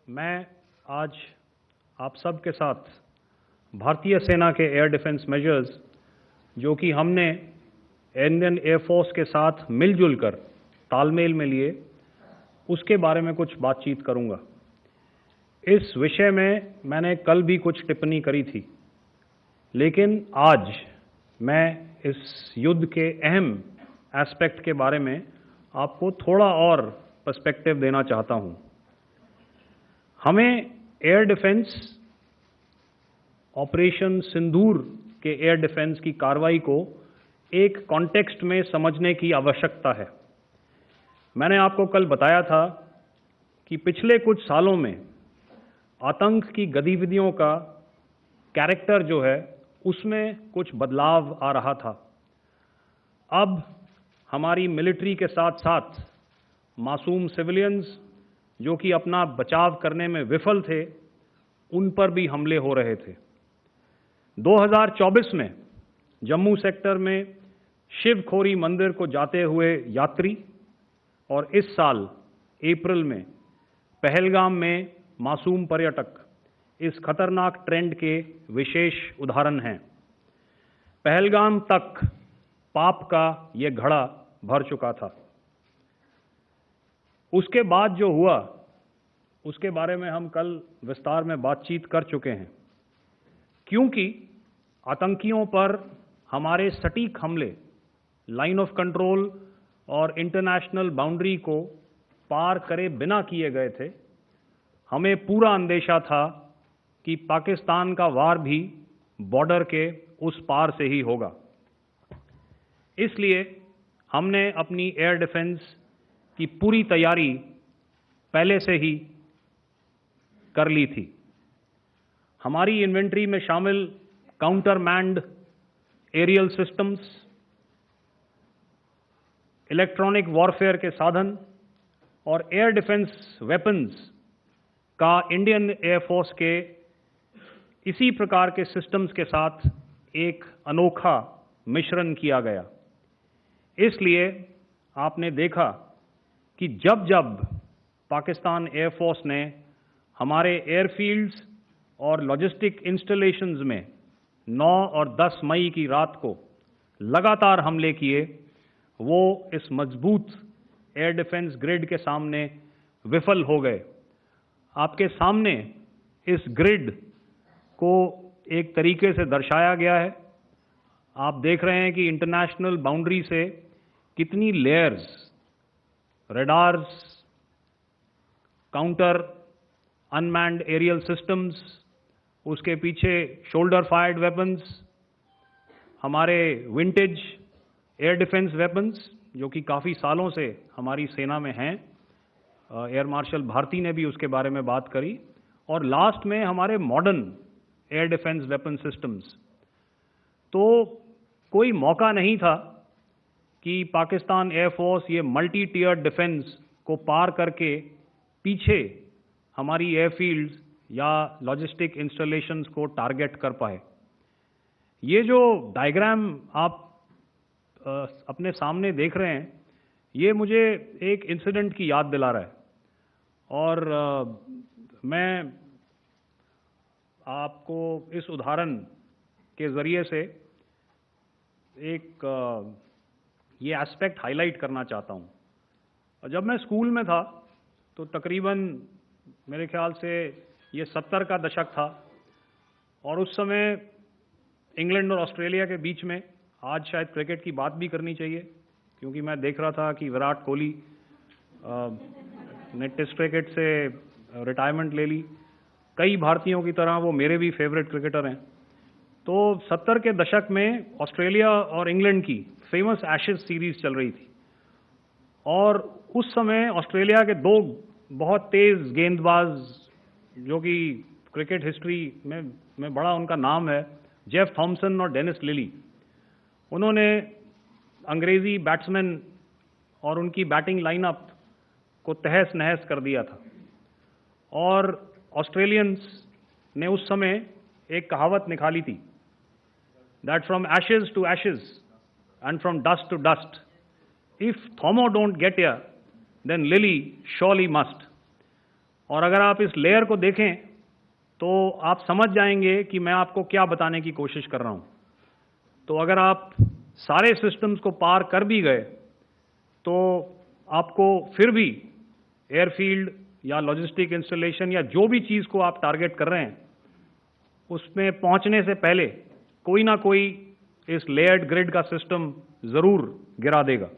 मैं आज आप सब के साथ भारतीय सेना के एयर डिफेंस मेजर्स जो कि हमने इंडियन एयरफोर्स के साथ मिलजुल कर तालमेल में लिए, उसके बारे में कुछ बातचीत करूंगा। इस विषय में मैंने कल भी कुछ टिप्पणी करी थी, लेकिन आज मैं इस युद्ध के अहम एस्पेक्ट के बारे में आपको थोड़ा और पर्सपेक्टिव देना चाहता हूं। हमें एयर डिफेंस ऑपरेशन सिंदूर के एयर डिफेंस की कार्रवाई को एक कॉन्टेक्स्ट में समझने की आवश्यकता है। मैंने आपको कल बताया था कि पिछले कुछ सालों में आतंक की गतिविधियों का कैरेक्टर जो है उसमें कुछ बदलाव आ रहा था। अब हमारी मिलिट्री के साथ साथ मासूम सिविलियंस जो कि अपना बचाव करने में विफल थे, उन पर भी हमले हो रहे थे। 2024 में जम्मू सेक्टर में शिवखोरी मंदिर को जाते हुए यात्री और इस साल अप्रैल में पहलगाम में मासूम पर्यटक इस खतरनाक ट्रेंड के विशेष उदाहरण हैं। पहलगाम तक पाप का ये घड़ा भर चुका था। उसके बाद जो हुआ उसके बारे में हम कल विस्तार में बातचीत कर चुके हैं। क्योंकि आतंकियों पर हमारे सटीक हमले लाइन ऑफ कंट्रोल और इंटरनेशनल बाउंड्री को पार करे बिना किए गए थे, हमें पूरा अंदेशा था कि पाकिस्तान का वार भी बॉर्डर के उस पार से ही होगा। इसलिए हमने अपनी एयर डिफेंस की पूरी तैयारी पहले से ही कर ली थी। हमारी इन्वेंट्री में शामिल counter manned aerial systems, electronic warfare के साधन और एयर डिफेंस वेपन्स का इंडियन एयरफोर्स के इसी प्रकार के सिस्टम्स के साथ एक अनोखा मिश्रण किया गया। इसलिए आपने देखा कि जब जब पाकिस्तान एयरफोर्स ने हमारे एयरफील्ड्स और लॉजिस्टिक इंस्टॉलेशंस में 9 और 10 मई की रात को लगातार हमले किए, वो इस मजबूत एयर डिफेंस ग्रिड के सामने विफल हो गए। आपके सामने इस ग्रिड को एक तरीके से दर्शाया गया है। आप देख रहे हैं कि इंटरनेशनल बाउंड्री से कितनी layers, radars, counter unmanned aerial systems, उसके पीछे शोल्डर फायर्ड वेपन्स, हमारे विंटेज एयर डिफेंस वेपन्स जो कि काफ़ी सालों से हमारी सेना में हैं। एयर मार्शल भारती ने भी उसके बारे में बात करी। और लास्ट में हमारे modern air defence weapon systems. तो कोई मौका नहीं था कि पाकिस्तान एयरफोर्स ये मल्टी टियर डिफेंस को पार करके पीछे हमारी एयरफील्ड्स या लॉजिस्टिक इंस्टॉलेशंस को टारगेट कर पाए। ये जो डायग्राम आप अपने सामने देख रहे हैं, ये मुझे एक इंसिडेंट की याद दिला रहा है। और मैं आपको इस उदाहरण के ज़रिए से एक ये एस्पेक्ट हाईलाइट करना चाहता हूँ। जब मैं स्कूल में था तो तकरीबन मेरे ख्याल से ये 70 का दशक था और उस समय इंग्लैंड और ऑस्ट्रेलिया के बीच में, आज शायद क्रिकेट की बात भी करनी चाहिए क्योंकि मैं देख रहा था कि विराट कोहली ने टेस्ट क्रिकेट से रिटायरमेंट ले ली। कई भारतीयों की तरह वो मेरे भी फेवरेट क्रिकेटर हैं। तो 70 के दशक में ऑस्ट्रेलिया और इंग्लैंड की फेमस एशेज सीरीज चल रही थी और उस समय ऑस्ट्रेलिया के दो बहुत तेज गेंदबाज जो कि क्रिकेट हिस्ट्री में बड़ा उनका नाम है, जेफ थॉमसन और डेनिस लिली, उन्होंने अंग्रेजी बैट्समैन और उनकी बैटिंग लाइनअप को तहस नहस कर दिया था। और ऑस्ट्रेलियंस ने उस समय एक कहावत निकाली थी, that from ashes to ashes and from dust to dust, if Thommo don't get here then Lillee surely must. और अगर आप इस लेयर को देखें तो आप समझ जाएंगे कि मैं आपको क्या बताने की कोशिश कर रहा हूं। तो अगर आप सारे सिस्टम्स को पार कर भी गए तो आपको फिर भी एयरफील्ड या लॉजिस्टिक इंस्टॉलेशन या जो भी चीज़ को आप टारगेट कर रहे हैं उसमें पहुंचने से पहले कोई ना कोई इस लेयर्ड ग्रिड का सिस्टम ज़रूर गिरा देगा।